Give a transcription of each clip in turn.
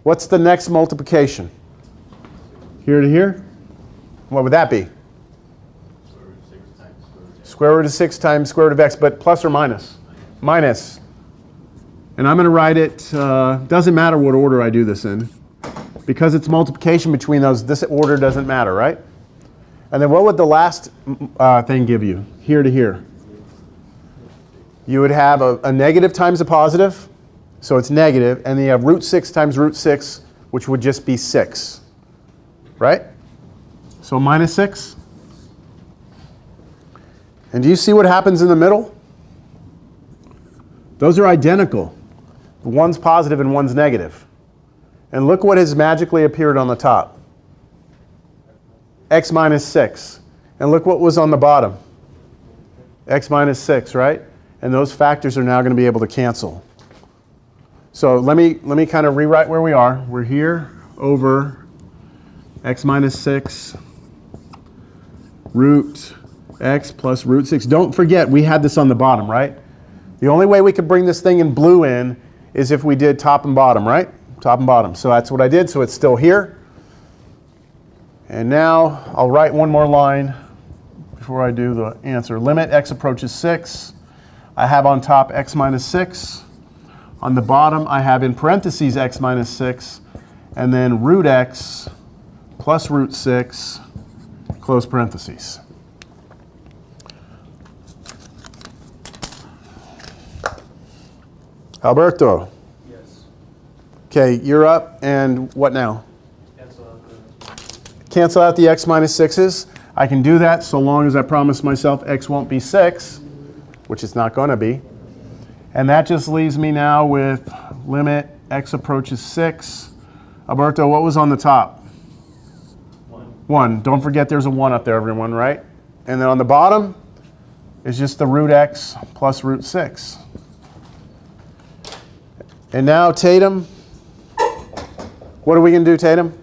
What's the next multiplication? Here to here? What would that be? Square root of 6 times square root of x, but plus or minus? Minus. And I'm going to write it, doesn't matter what order I do this in. Because it's multiplication between those, this order doesn't matter, right? And then what would the last thing give you? Here to here. You would have a negative times a positive, so it's negative, and then you have root 6 times root 6, which would just be 6. Right? So minus 6. And do you see what happens in the middle? Those are identical. One's positive and one's negative. And look what has magically appeared on the top. X minus 6. And look what was on the bottom. X minus 6, right? And those factors are now going to be able to cancel. So let me kind of rewrite where we are. We're here over x minus 6 root x plus root 6. Don't forget, we had this on the bottom, right? The only way we could bring this thing in blue in is if we did top and bottom, right? Top and bottom. So that's what I did, so it's still here. And now I'll write one more line before I do the answer. Limit x approaches 6. I have on top x minus 6. On the bottom, I have in parentheses x minus 6, and then root x plus root 6, close parentheses. Alberto. Yes. Okay, you're up, and what now? Cancel out Cancel out the x minus 6s. I can do that so long as I promise myself x won't be 6, which it's not going to be. And that just leaves me now with limit x approaches 6. Alberto, what was on the top? 1. 1. Don't forget there's a 1 up there, everyone, right? And then on the bottom is just the root x plus root 6. And now, Tatum, what are we going to do, Tatum?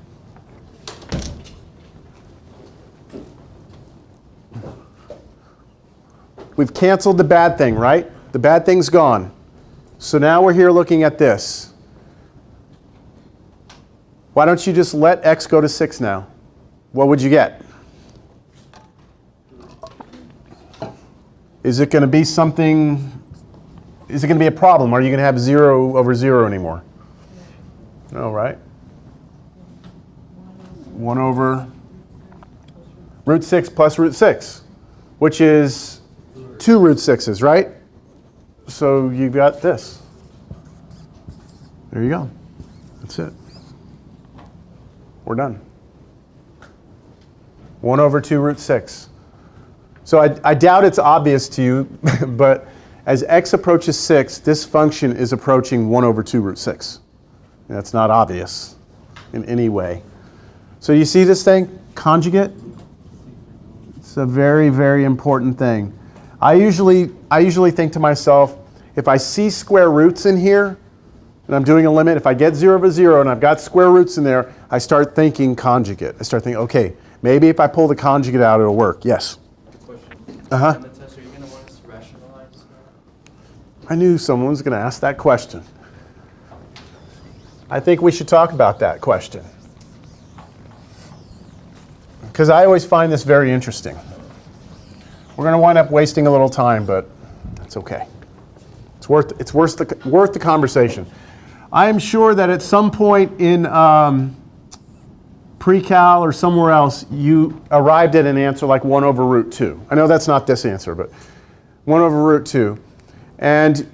We've canceled the bad thing, right? The bad thing's gone. So now we're here looking at this. Why don't you just let x go to 6 now? What would you get? Is it going to be something, is it going to be a problem? Are you going to have 0 over 0 anymore? No, right? 1 over root 6 plus root 6, which is 2 root 6s, right? So you've got this. There you go. That's it. We're done. 1 over 2 root 6. So I doubt it's obvious to you, but as x approaches 6, this function is approaching 1 over 2 root 6. That's not obvious in any way. So you see this thing? Conjugate? It's a very, very important thing. I usually think to myself, if I see square roots in here, and I'm doing a limit, if I get 0 over 0 and I've got square roots in there, I start thinking conjugate. I start thinking, okay, maybe if I pull the conjugate out, it'll work. Yes? question. Uh-huh. On the test, are you going to want us to rationalize that? I knew someone was going to ask that question. I think we should talk about that question. Because I always find this very interesting. We're going to wind up wasting a little time, but it's okay. It's worth the conversation. I am sure that at some point in pre-cal or somewhere else, you arrived at an answer like 1 over root 2. I know that's not this answer, but 1 over root 2. And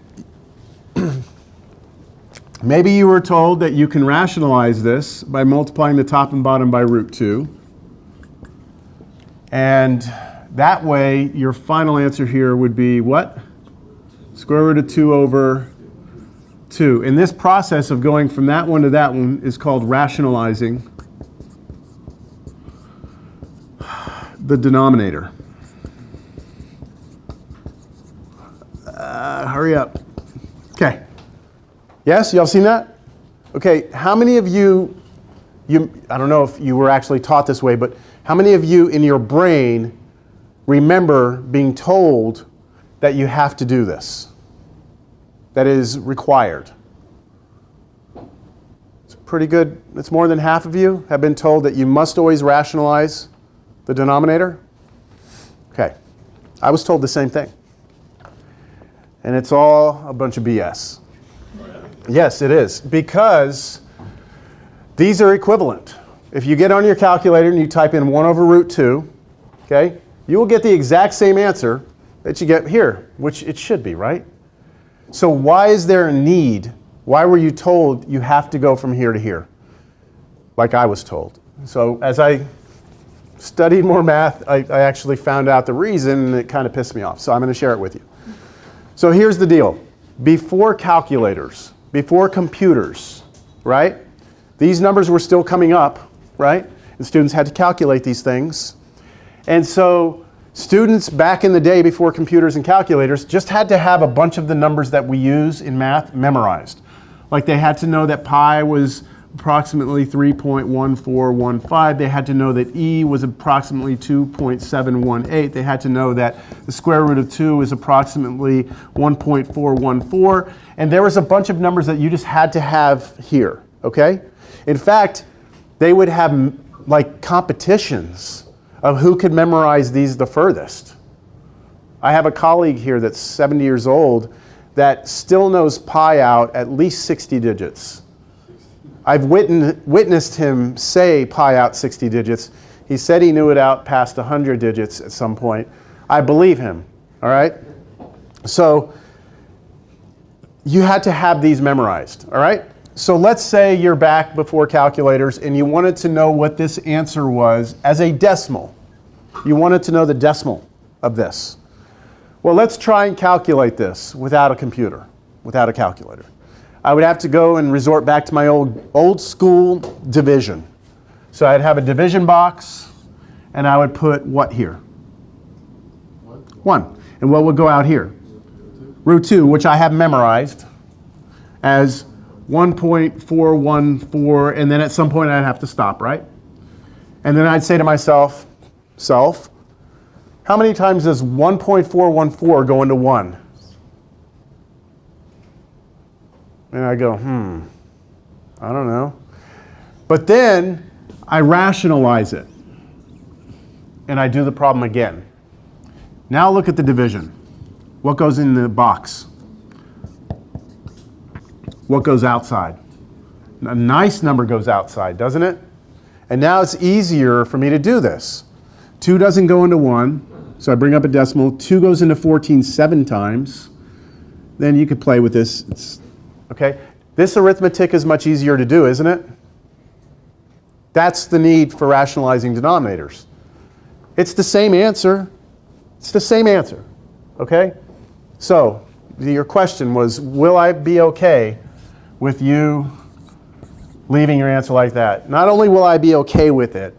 maybe you were told that you can rationalize this by multiplying the top and bottom by root 2. And that way, your final answer here would be what? Square root of 2 over 2. And this process of going from that one to that one is called rationalizing the denominator. Hurry up. Okay. Yes, y'all seen that? Okay, how many of you, I don't know if you were actually taught this way, but how many of you in your brain remember being told that you have to do this? That is required. It's pretty good, it's more than half of you have been told that you must always rationalize the denominator? Okay. I was told the same thing. And it's all a bunch of BS. Yes, it is. Because these are equivalent. If you get on your calculator and you type in 1 over root 2, okay, you will get the exact same answer that you get here, which it should be, right? So why is there a need? Why were you told you have to go from here to here? Like I was told. So as I studied more math, I actually found out the reason, and it kind of pissed me off. So I'm going to share it with you. So here's the deal. Before calculators, before computers, right? These numbers were still coming up, right? And students had to calculate these things. And so students back in the day before computers and calculators just had to have a bunch of the numbers that we use in math memorized. Like they had to know that pi was approximately 3.1415. They had to know that e was approximately 2.718. They had to know that the square root of 2 is approximately 1.414. And there was a bunch of numbers that you just had to have here, okay? In fact, they would have like competitions of who could memorize these the furthest. I have a colleague here that's 70 years old that still knows pi out at least 60 digits. I've witnessed him say pi out 60 digits. He said he knew it out past 100 digits at some point. I believe him, all right? So you had to have these memorized, all right? So let's say you're back before calculators and you wanted to know what this answer was as a decimal. You wanted to know the decimal of this. Well, let's try and calculate this without a computer, without a calculator. I would have to go and resort back to my old school division. So I'd have a division box, and I would put what here? 1. And what would go out here? Root 2, which I have memorized as 1.414, and then at some point I'd have to stop, right? And then I'd say to myself, how many times does 1.414 go into 1? And I go, I don't know. But then I rationalize it. And I do the problem again. Now look at the division. What goes in the box? What goes outside? A nice number goes outside, doesn't it? And now it's easier for me to do this. 2 doesn't go into 1, so I bring up a decimal. 2 goes into 14 7 times. Then you could play with this. Okay? This arithmetic is much easier to do, isn't it? That's the need for rationalizing denominators. It's the same answer. It's the same answer. Okay? So, your question was, will I be okay with you leaving your answer like that? Not only will I be okay with it,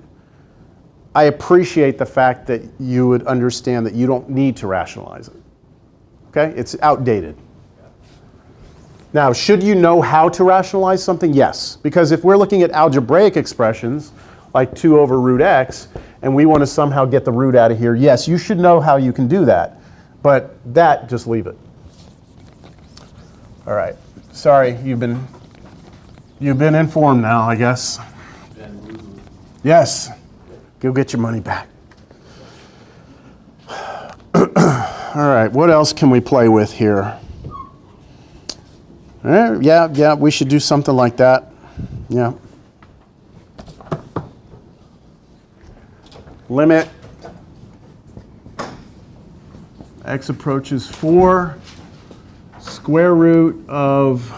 I appreciate the fact that you would understand that you don't need to rationalize it. Okay? It's outdated. Now, should you know how to rationalize something? Yes. Because if we're looking at algebraic expressions, like 2 over root x, and we want to somehow get the root out of here, yes, you should know how you can do that. But that, just leave it. All right. Sorry, you've been informed now, I guess. Yes. Go get your money back. All right, what else can we play with here? Yeah, we should do something like that. Yeah. Limit x approaches 4, square root of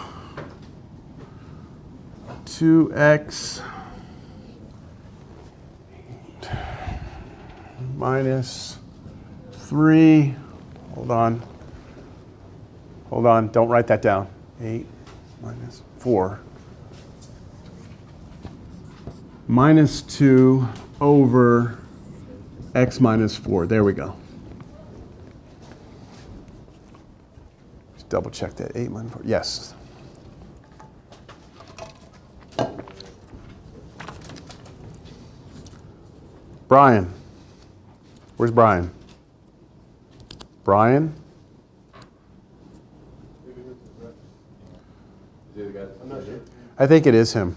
2x minus 3. Hold on, don't write that down. 8 minus 4 minus 2 over x minus 4. There we go. Just double check that. 8 minus 4. Yes. Brian. Where's Brian? Brian? I think it is him.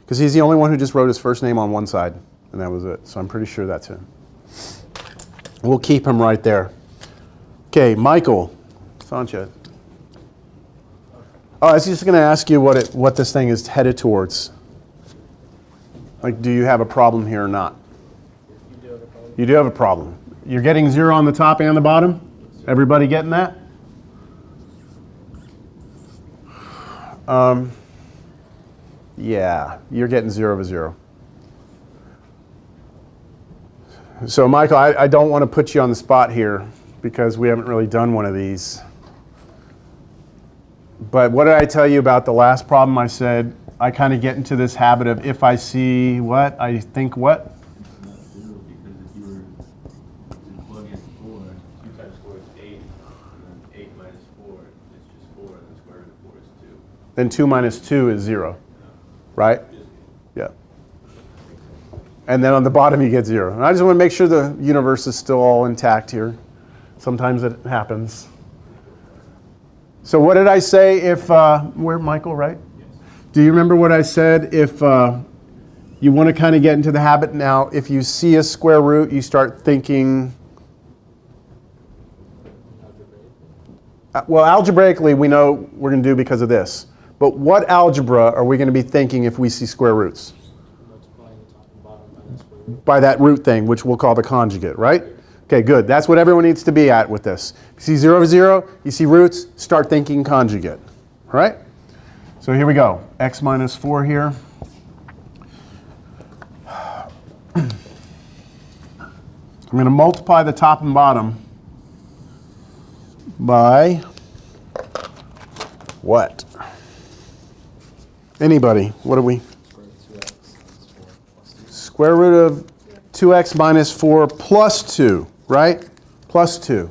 Because he's the only one who just wrote his first name on one side, and that was it. So I'm pretty sure that's him. We'll keep him right there. Okay, Michael Sanchez. Oh, I was just going to ask you what this thing is headed towards. Like, do you have a problem here or not? You do have a problem. You do have a problem. You're getting 0 on the top and the bottom? Everybody getting that? Yeah, you're getting 0 over 0. So, Michael, I don't want to put you on the spot here because we haven't really done one of these. But what did I tell you about the last problem? I said I kind of get into this habit of if I see what, I think what? It's not 0 because if you were to plug in 4, 2 times 4 is 8, and then 8 minus 4 is just 4, and the square root of 4 is 2. Then 2 minus 2 is 0, right? Yeah. And then on the bottom you get 0. And I just want to make sure the universe is still all intact here. Sometimes it happens. So what did I say if, where Michael, right? Yes. Do you remember what I said if you want to kind of get into the habit now, if you see a square root, you start thinking, well, algebraically we know we're going to do because of this. But what algebra are we going to be thinking if we see square roots? Multiplying the top and bottom by the square root. By that root thing, which we'll call the conjugate, right? Okay, good. That's what everyone needs to be at with this. You see 0 over 0, you see roots, start thinking conjugate. All right? So here we go. X minus 4 here. I'm going to multiply the top and bottom by what? Anybody? What are we? Square root of 2x minus 4 plus 2, right? Plus 2.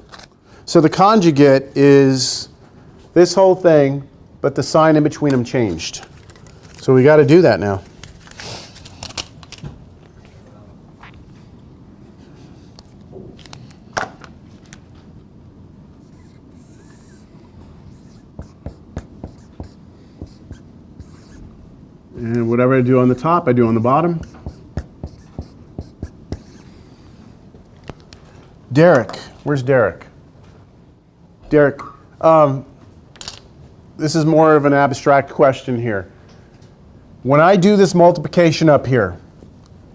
So the conjugate is this whole thing, but the sign in between them changed. So we got to do that now. And whatever I do on the top, I do on the bottom. Derek, where's Derek? Derek, this is more of an abstract question here. When I do this multiplication up here,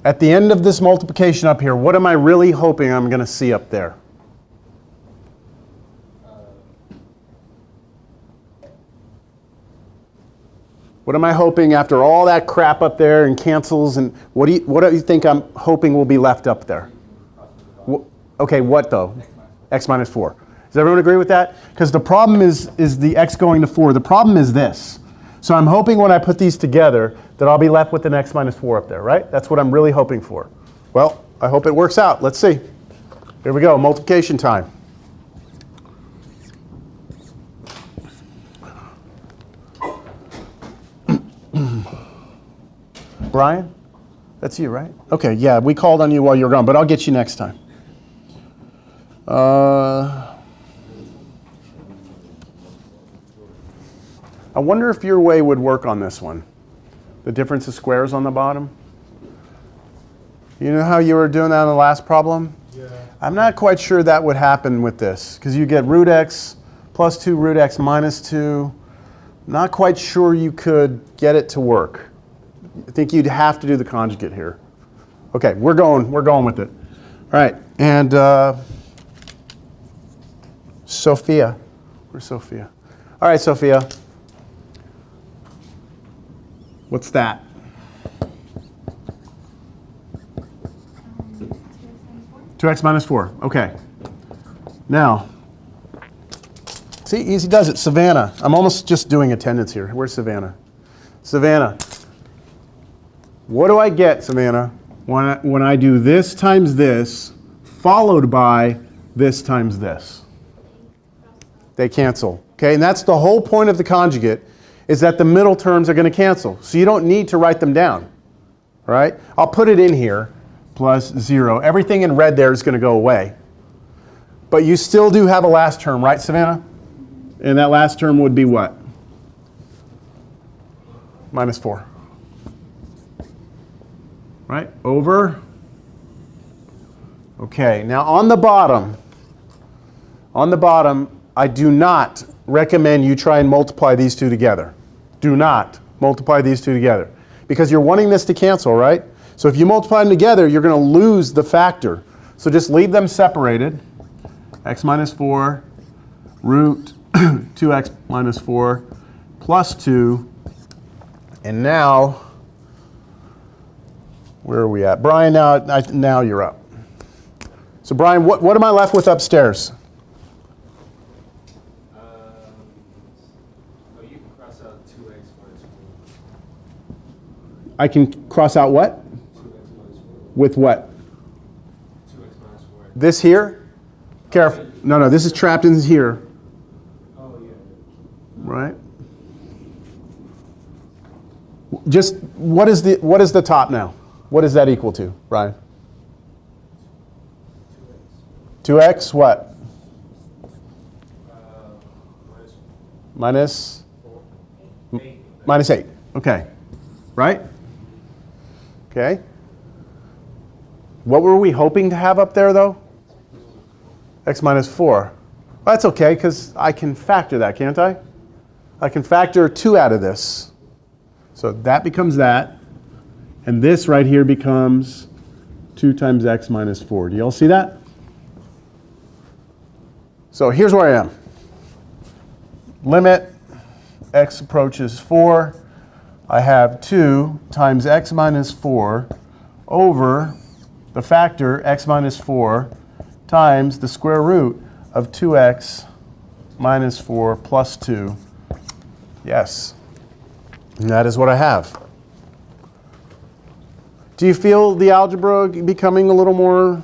at the end of this multiplication up here, what am I really hoping I'm going to see up there? What am I hoping after all that crap up there and cancels, and what do you think I'm hoping will be left up there? Okay, what though? X minus 4. Does everyone agree with that? Because the problem is the x going to 4. The problem is this. So I'm hoping when I put these together that I'll be left with an x minus 4 up there, right? That's what I'm really hoping for. Well, I hope it works out. Let's see. Here we go, multiplication time. Brian? That's you, right? Okay, yeah, we called on you while you were gone, but I'll get you next time. I wonder if your way would work on this one. The difference of squares on the bottom. You know how you were doing that on the last problem? Yeah. I'm not quite sure that would happen with this, because you get root x plus 2 root x minus 2. Not quite sure you could get it to work. I think you'd have to do the conjugate here. Okay, we're going with it. All right, and Sophia. Where's Sophia? All right, Sophia. What's that? 2x minus 4. Okay. Now, see, easy does it. Savannah. I'm almost just doing attendance here. Where's Savannah? Savannah. What do I get, Savannah, when I do this times this, followed by this times this? They cancel. Okay, and that's the whole point of the conjugate, is that the middle terms are going to cancel. So you don't need to write them down. All right? I'll put it in here, plus 0. Everything in red there is going to go away. But you still do have a last term, right, Savannah? And that last term would be what? Minus 4. right, over. Okay, now on the bottom, I do not recommend you try and multiply these two together. Do not multiply these two together. Because you're wanting this to cancel, right? So if you multiply them together, you're going to lose the factor. So just leave them separated. X minus 4 root 2x minus 4 plus 2. And now, where are we at? Brian, now you're up. So Brian, what am I left with upstairs? Oh, you can cross out 2x minus 4. I can cross out what? 2x minus 4. With what? 2x minus 4. This here? Careful. No, this is trapped in here. Oh, yeah. Right? Just, what is the top now? What is that equal to, Brian? 2x what? Minus Minus? 8. Minus 8. Okay. Right? Okay. What were we hoping to have up there, though? X minus 4. Well, that's okay, because I can factor that, can't I? I can factor 2 out of this. So that becomes that. And this right here becomes 2 times x minus 4. Do you all see that? So here's where I am. Limit x approaches 4. I have 2 times x minus 4 over the factor x minus 4 times the square root of 2x minus 4 plus 2. Yes. And that is what I have. Do you feel the algebra becoming a little more?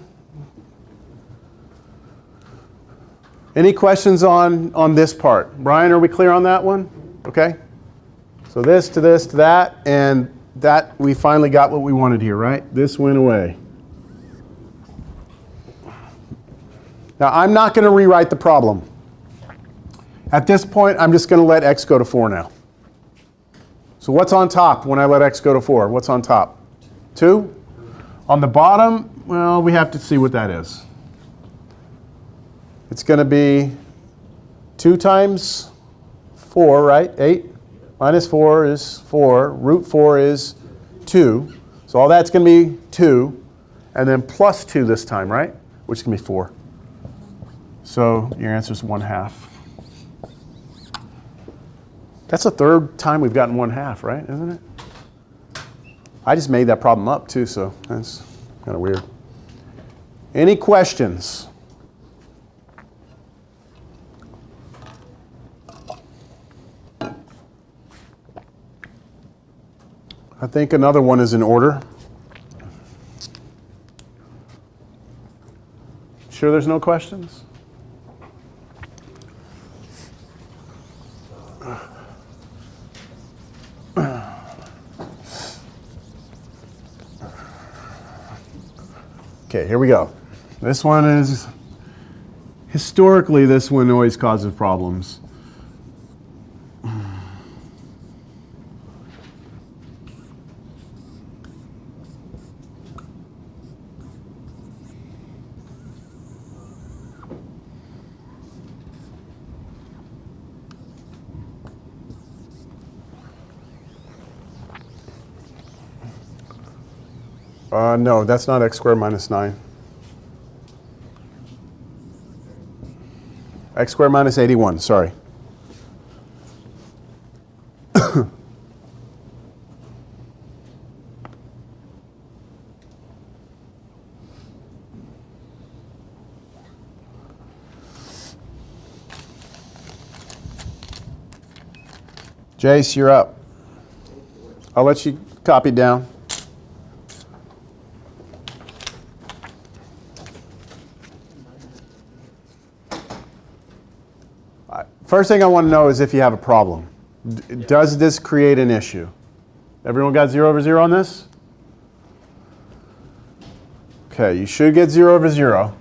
Any questions on this part? Brian, are we clear on that one? Okay. So this to that, and that we finally got what we wanted here, right? This went away. Now, I'm not going to rewrite the problem. At this point, I'm just going to let x go to 4 now. So what's on top when I let x go to 4? What's on top? 2? On the bottom, well, we have to see what that is. It's going to be 2 times 4, right? 8. Minus 4 is 4. Root 4 is 2. So all that's going to be 2. And then plus 2 this time, right? Which is going to be 4. So your answer is 1/2. That's the third time we've gotten 1/2, right? Isn't it? I just made that problem up too, so that's kind of weird. Any questions? I think another one is in order. Sure there's no questions? Okay, here we go. This one is, historically, this one always causes problems. No, that's not x squared minus 9. X squared minus 81, sorry. Jace, you're up. I'll let you copy down. First thing I want to know is if you have a problem. Does this create an issue? Everyone got 0 over 0 on this? Okay, you should get 0 over 0.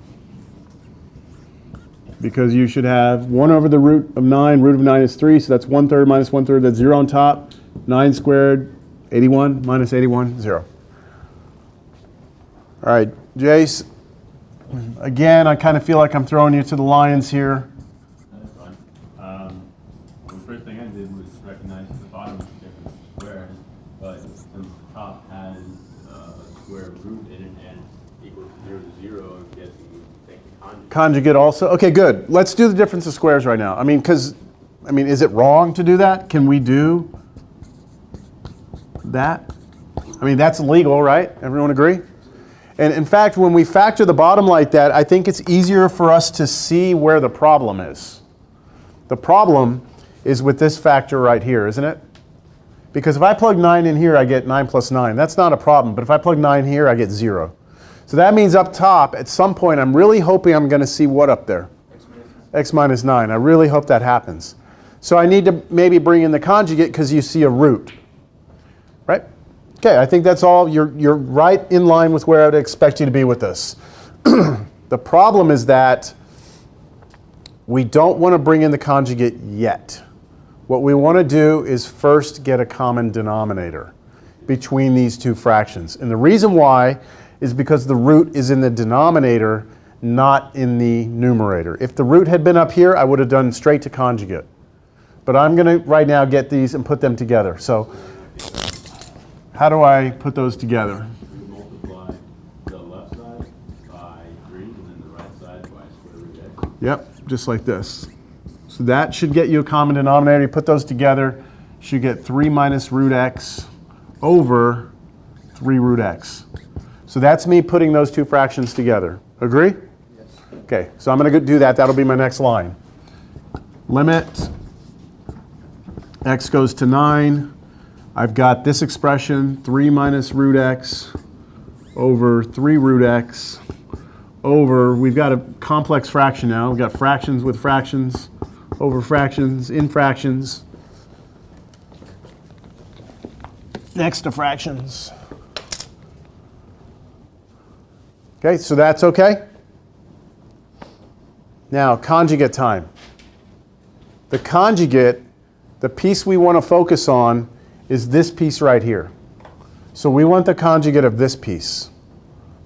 Because you should have 1 over the root of 9. Root of 9 is 3, so that's 1/3 minus 1/3. That's 0 on top. 9 squared, 81 minus 81, 0. All right, Jace. Again, I kind of feel like I'm throwing you to the lions here. That's fine. The first thing I did was recognize that the bottom is different square, but since the top has a square root in it and equals 0 to 0, I'm guessing you take the conjugate. Conjugate also? Okay, good. Let's do the difference of squares right now. Is it wrong to do that? Can we do that? That's legal, right? Everyone agree? And in fact, when we factor the bottom like that, I think it's easier for us to see where the problem is. The problem is with this factor right here, isn't it? Because if I plug 9 in here, I get 9 plus 9. That's not a problem. But if I plug 9 here, I get 0. So that means up top, at some point, I'm really hoping I'm going to see what up there? X minus 9. I really hope that happens. So I need to maybe bring in the conjugate because you see a root. Right? Okay, I think that's all. You're right in line with where I would expect you to be with this. The problem is that we don't want to bring in the conjugate yet. What we want to do is first get a common denominator between these two fractions. And the reason why is because the root is in the denominator, not in the numerator. If the root had been up here, I would have done straight to conjugate. But I'm going to right now get these and put them together. So how do I put those together? We multiply the left side by 3 and then the right side by square root x. Yep, just like this. So that should get you a common denominator. You put those together, you should get 3 minus root x over 3 root x. So that's me putting those two fractions together. Agree? Yes. Okay, so I'm going to do that. That'll be my next line. Limit x goes to 9. I've got this expression, 3 minus root x over 3 root x over, we've got a complex fraction now. We've got fractions with fractions, over fractions, in fractions, next to fractions. Okay, so that's okay. Now, conjugate time. The conjugate, the piece we want to focus on is this piece right here. So we want the conjugate of this piece.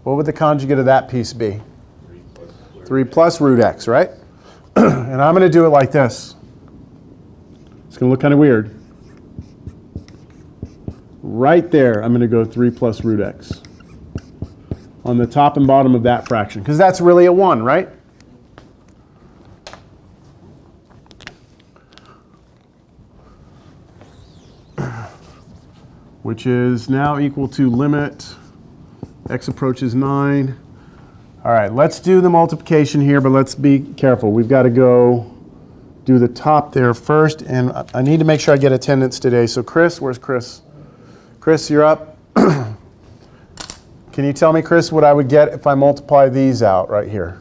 What would the conjugate of that piece be? 3 plus root x, right? And I'm going to do it like this. It's going to look kind of weird. Right there, I'm going to go 3 plus root x on the top and bottom of that fraction, because that's really a 1, right? Which is now equal to limit x approaches 9. All right, let's do the multiplication here, but let's be careful. We've got to go do the top there first, and I need to make sure I get attendance today. So Chris, where's Chris? Chris, you're up. Can you tell me, Chris, what I would get if I multiply these out right here?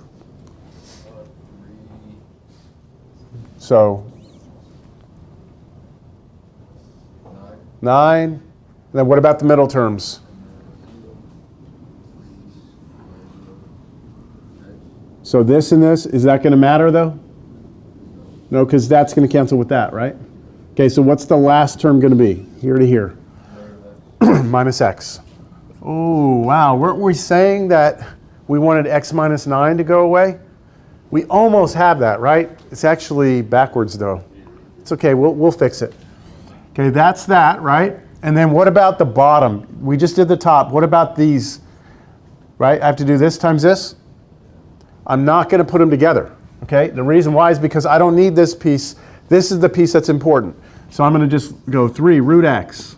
So 9. And then what about the middle terms? So this and this, is that going to matter though? No, because that's going to cancel with that, right? Okay, so what's the last term going to be? Here to here. Minus x. Oh, wow. Weren't we saying that we wanted x minus 9 to go away? We almost have that, right? It's actually backwards though. It's okay, we'll fix it. Okay, that's that, right? And then what about the bottom? We just did the top. What about these? Right? I have to do this times this? I'm not going to put them together. Okay? The reason why is because I don't need this piece. This is the piece that's important. So I'm going to just go 3 root x,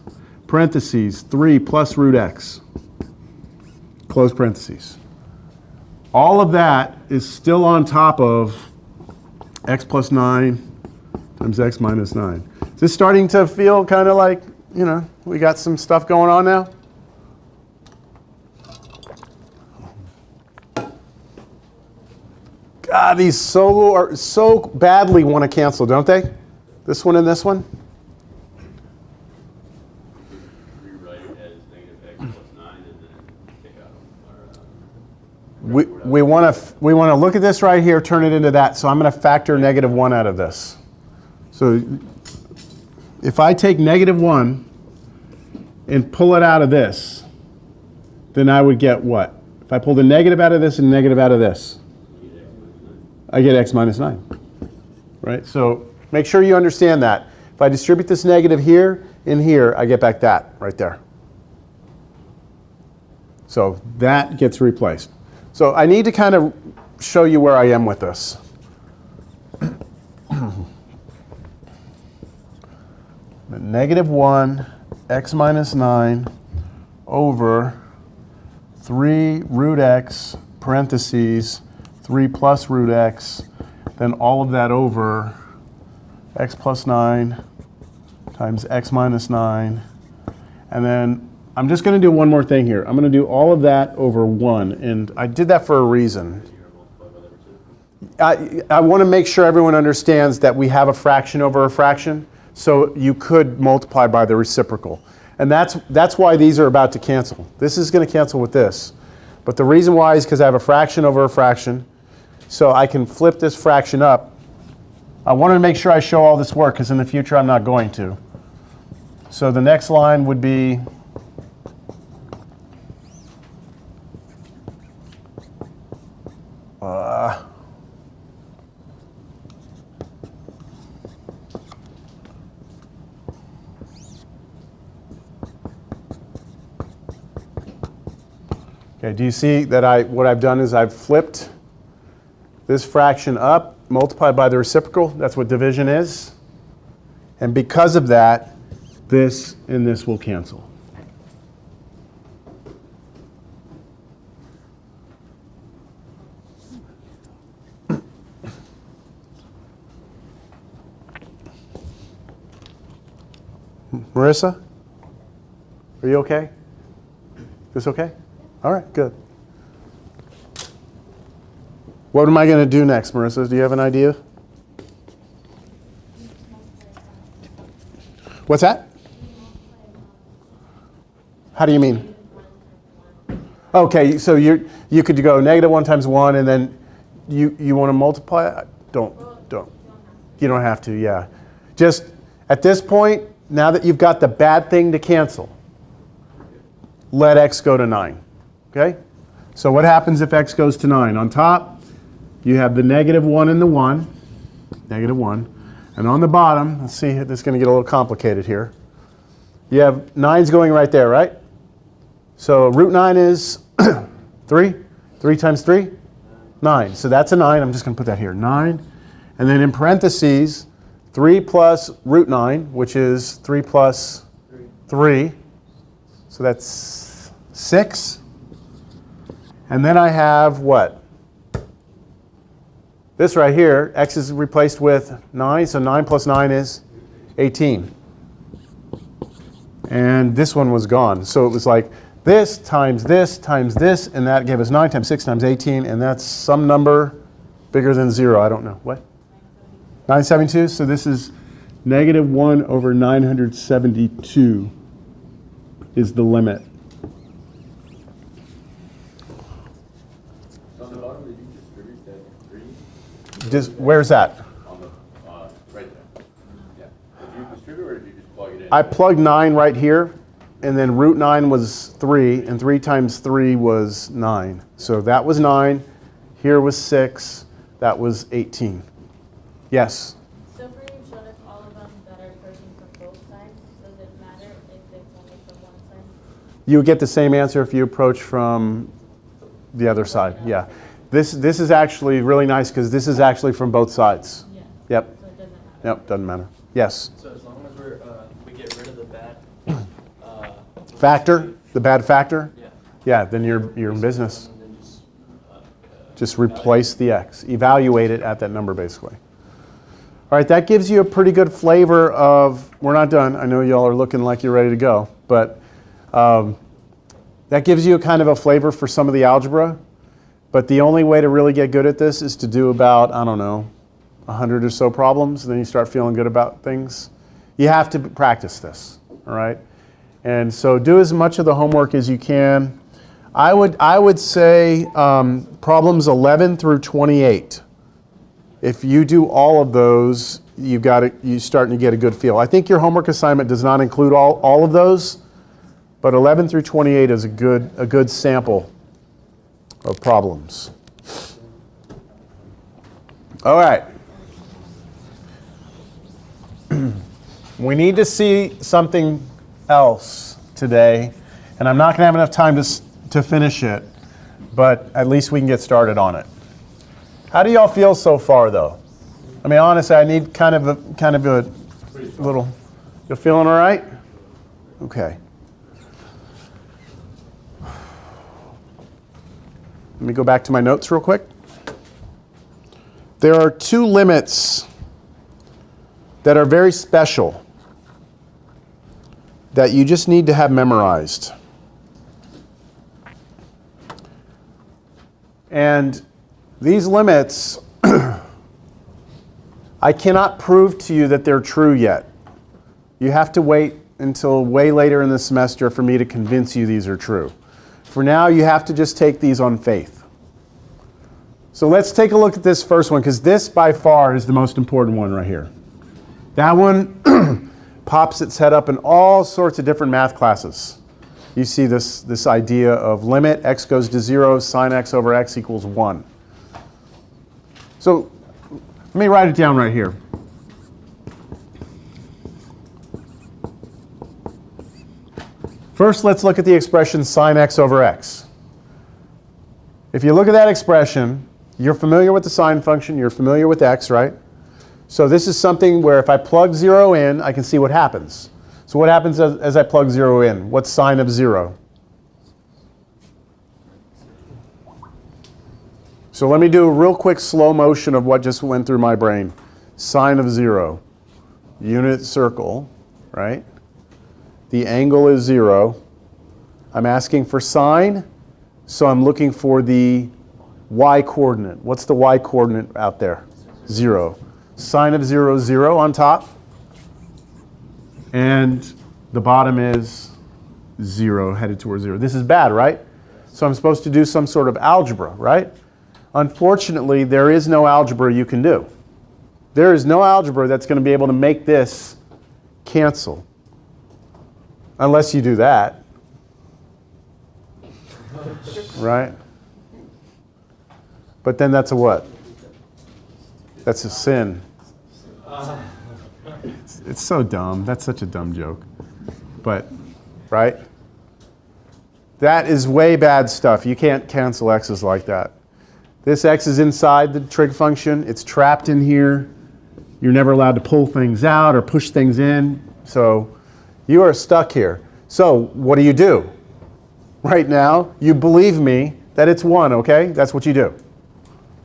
parentheses, 3 plus root x, close parentheses. All of that is still on top of x plus 9 times x minus 9. Is this starting to feel kind of like, you know, we got some stuff going on now? God, these so badly want to cancel, don't they? This one and this one? Rewrite it as negative x plus 9 and then take out We want to look at this right here, turn it into that. So I'm going to factor negative 1 out of this. So if I take negative 1 and pull it out of this, then I would get what? If I pull the negative out of this and negative out of this, I get x minus 9. Right? So make sure you understand that. If I distribute this negative here and here, I get back that right there. So that gets replaced. So I need to kind of show you where I am with this. Negative 1 x minus 9 over 3 root x parentheses 3 plus root x, then all of that over x plus 9 times x minus 9. And then I'm just going to do one more thing here. I'm going to do all of that over 1. And I did that for a reason. I want to make sure everyone understands that we have a fraction over a fraction. So you could multiply by the reciprocal. And that's why these are about to cancel. This is going to cancel with this. But the reason why is because I have a fraction over a fraction. So I can flip this fraction up. I wanted to make sure I show all this work because in the future I'm not going to. So the next line would be okay, do you see that what I've done is I've flipped this fraction up, multiplied by the reciprocal. That's what division is. And because of that, this and this will cancel. Marissa? Are you okay? This okay? All right, good. What am I going to do next, Marissa? Do you have an idea? What's that? How do you mean? Okay, so you could go negative 1 times 1, and then you want to multiply? Don't. You don't have to, yeah. Just at this point, now that you've got the bad thing to cancel, let x go to 9. Okay? So what happens if x goes to 9? On top, you have the negative 1 and the 1, negative 1. And on the bottom, let's see, this is going to get a little complicated here. You have 9's going right there, right? So root 9 is 3. 3 times 3? 9. So that's a 9. I'm just going to put that here. 9. And then in parentheses, 3 plus root 9, which is 3 plus 3. So that's 6. And then I have what? This right here, x is replaced with 9, so 9 plus 9 is 18. And this one was gone. So it was like this times this times this, and that gave us 9 times 6 times 18, and that's some number bigger than 0. I don't know. What? 972? So this is negative 1 over 972 is the limit. Just, where's that? On the, right there. Yeah. Did you distribute or did you just plug it in? I plugged 9 right here, and then root 9 was 3, and 3 times 3 was 9. So that was 9, here was 6, that was 18. Yes? So for you showed us all of them that are approaching from both sides. Does it matter if it's only from one side? You would get the same answer if you approach from the other side, yeah. This is actually really nice because this is actually from both sides. Yeah. Yep. So it doesn't matter. Yep, doesn't matter. Yes? So as long as we get rid of the bad Factor, the bad factor? Yeah. Yeah, then you're in business. And then Just replace the x. Evaluate it at that number, basically. All right, that gives you a pretty good flavor of, we're not done. I know y'all are looking like you're ready to go, but that gives you a kind of a flavor for some of the algebra. But the only way to really get good at this is to do about, I don't know, 100 or so problems, and then you start feeling good about things. You have to practice this, all right? And so do as much of the homework as you can. I would say problems 11 through 28. If you do all of those, you're starting to get a good feel. I think your homework assignment does not include all of those, but 11 through 28 is a good sample of problems. All right. We need to see something else today, and I'm not going to have enough time to finish it, but at least we can get started on it. How do y'all feel so far, though? I mean, honestly, I need kind of a little. You're feeling all right? Okay. Let me go back to my notes real quick. There are two limits that are very special that you just need to have memorized. And these limits, I cannot prove to you that they're true yet. You have to wait until way later in the semester for me to convince you these are true. For now, you have to just take these on faith. So let's take a look at this first one, because this by far is the most important one right here. That one pops its head up in all sorts of different math classes. You see this idea of limit x goes to 0, sine x over x equals 1. So let me write it down right here. First, let's look at the expression sine x over x. If you look at that expression, you're familiar with the sine function, you're familiar with x, right? So this is something where if I plug 0 in, I can see what happens. So what happens as I plug 0 in? What's sine of 0? So let me do a real quick slow motion of what just went through my brain. Sine of 0, unit circle, right? The angle is 0. I'm asking for sine, so I'm looking for the y coordinate. What's the y coordinate out there? 0. Sine of 0 is 0 on top. And the bottom is 0, headed towards 0. This is bad, right? So I'm supposed to do some sort of algebra, right? Unfortunately, there is no algebra you can do. There is no algebra that's going to be able to make this cancel. Unless you do that. Right? But then that's a what? That's a sin. It's so dumb. That's such a dumb joke. But, right? That is way bad stuff. You can't cancel x's like that. This x is inside the trig function. It's trapped in here. You're never allowed to pull things out or push things in. So you are stuck here. So what do? Right now, you believe me that it's 1, okay? That's what you do.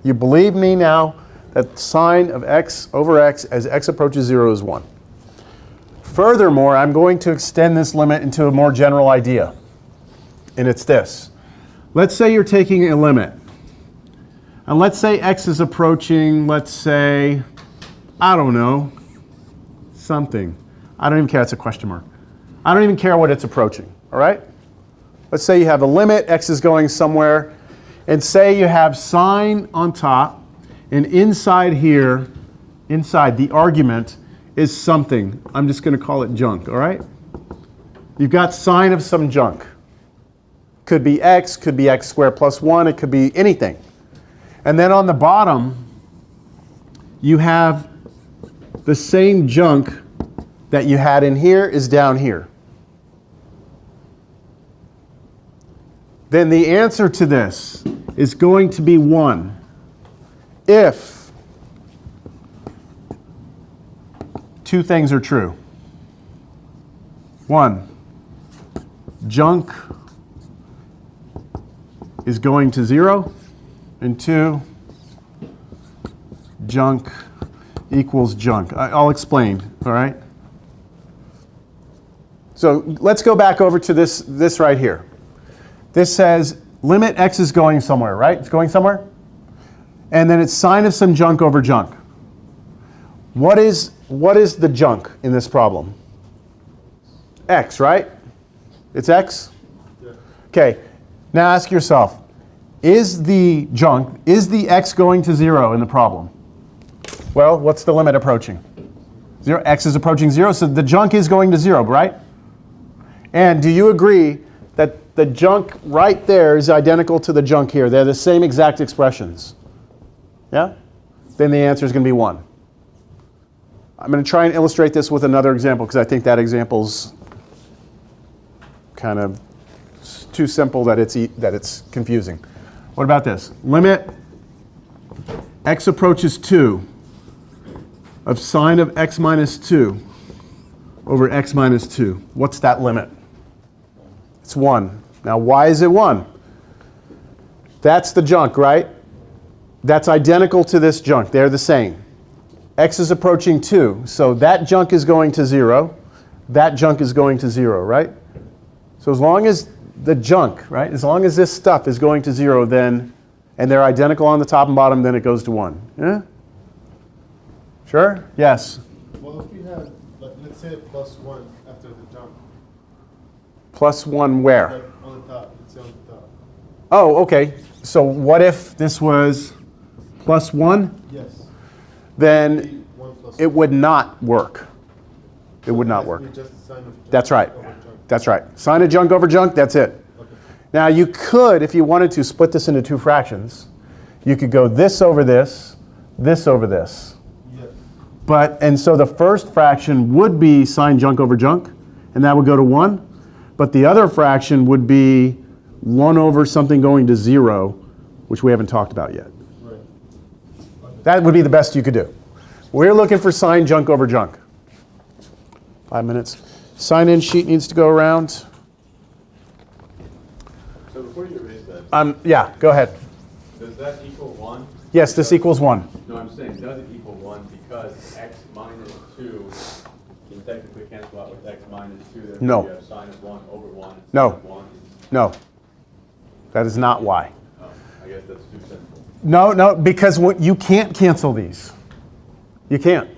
You believe me now that sine of x over x as x approaches 0 is 1. Furthermore, I'm going to extend this limit into a more general idea. And it's this. Let's say you're taking a limit. And let's say x is approaching, let's say, I don't know, something. I don't even care, it's a question mark. I don't even care what it's approaching, all right? Let's say you have a limit, x is going somewhere, and say you have sine on top, and inside here, inside the argument, is something. I'm just going to call it junk, all right? You've got sine of some junk. Could be x squared plus 1, it could be anything. And then on the bottom, you have the same junk that you had in here is down here. Then the answer to this is going to be 1 if two things are true. 1, junk is going to 0, and 2, junk equals junk. I'll explain, all right? So let's go back over to this right here. This says limit x is going somewhere, right? It's going somewhere. And then it's sine of some junk over junk. What is the junk in this problem? X, right? It's x? Yeah. Okay, now ask yourself, is the x going to 0 in the problem? Well, what's the limit approaching? 0, x is approaching 0, so the junk is going to 0, right? And do you agree that the junk right there is identical to the junk here. They're the same exact expressions. Yeah? Then the answer is going to be 1. I'm going to try and illustrate this with another example because I think that example's kind of too simple that it's confusing. What about this? Limit x approaches 2 of sine of x minus 2 over x minus 2. What's that limit? It's 1. Now, why is it 1? That's the junk, right? That's identical to this junk. They're the same. X is approaching 2, so that junk is going to 0. That junk is going to 0, right? So as long as the junk, right, as long as this stuff is going to 0, then, and they're identical on the top and bottom, then it goes to 1. Yeah? Sure? Yes? Well, if we have, like, let's say plus 1 after the jump, Plus 1 where? like on the top, let's say on the top. Oh, okay. So what if this was plus 1? Yes. Then 1 plus it would not work. It would not work. Just sign of jump That's right. over jump. That's right. Sine of junk over junk, that's it. Okay. Now you could, if you wanted to, split this into 2 fractions. You could go this over this over this. Yes. And so the first fraction would be sine junk over junk, and that would go to 1. But the other fraction would be 1 over something going to 0, which we haven't talked about yet. Right. That would be the best you could do. We're looking for sine junk over junk. 5 minutes. Sign-in sheet needs to go around. So before you erase that, Yeah, go ahead. does that equal 1? Yes, this equals 1. No, I'm saying, does it equal 1 because x minus 2 can technically cancel out with x minus 2, therefore No. you have sine of 1 over 1 instead No. of 1? No. That is not why. Oh, I guess that's too simple. No, because you can't cancel these. You can't.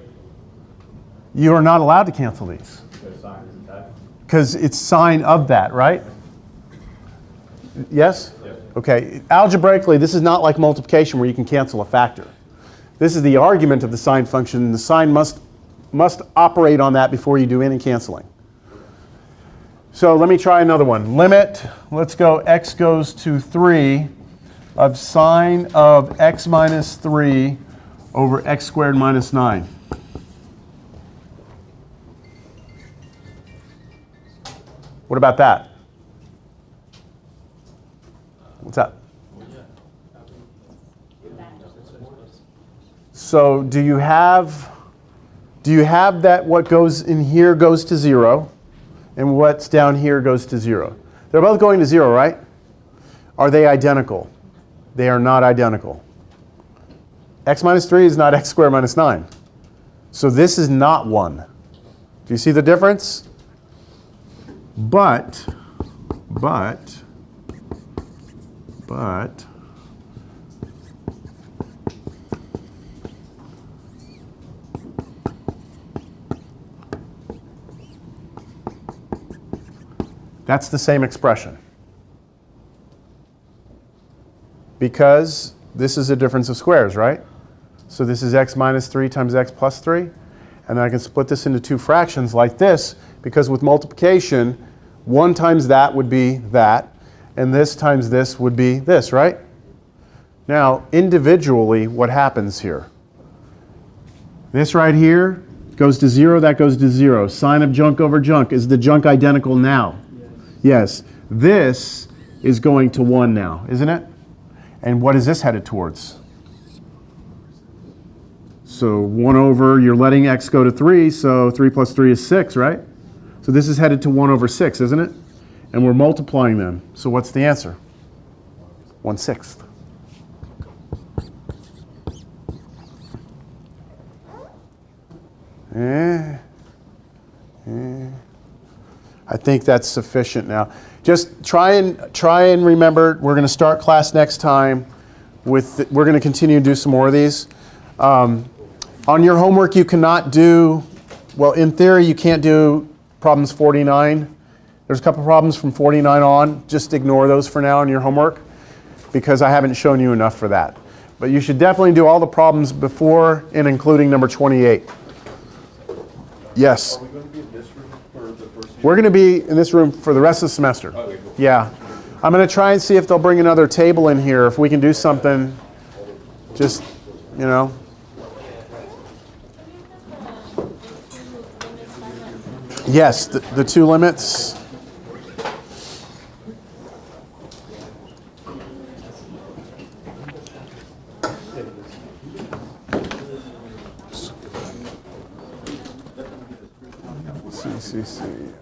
You are not allowed to cancel these. Because sine isn't that? Because it's sine of that, right? Yes? Yes. Okay. Algebraically, this is not like multiplication where you can cancel a factor. This is the argument of the sine function. The sine must operate on that before you do any canceling. So let me try another one. Limit, let's go x goes to 3 of sine of x minus 3 over x squared minus 9. What about that? What's that? So do you have that what goes in here goes to 0 and what's down here goes to 0? They're both going to 0, right? Are they identical? They are not identical. X minus 3 is not x squared minus 9. So this is not 1. Do you see the difference? But, that's the same expression. Because this is a difference of squares, right? So this is x minus 3 times x plus 3. And then I can split this into 2 fractions like this, because with multiplication, 1 times that would be that, and this times this would be this, right? Now, individually, what happens here? This right here goes to 0, that goes to 0. Sine of junk over junk. Is the junk identical now? Yes. This is going to 1 now, isn't it? And what is this headed towards? So 1 over, you're letting x go to 3, so 3 plus 3 is 6, right? So this is headed to 1 over 6, isn't it? And we're multiplying them. So what's the answer? 1/6. I think that's sufficient now. Just try and remember, we're going to start class next time with, we're going to continue to do some more of these. On your homework, you cannot do, well, in theory, you can't do problems 49. There's a couple problems from 49 on. Just ignore those for now in your homework because I haven't shown you enough for that. But you should definitely do all the problems before and including number 28. Yes? Are we going to be in this room for the first year? We're going to be in this room for the rest of the semester. Okay, cool. Yeah. I'm going to try and see if they'll bring another table in here, if we can do something, just, you know. Yes, the two limits. CCC.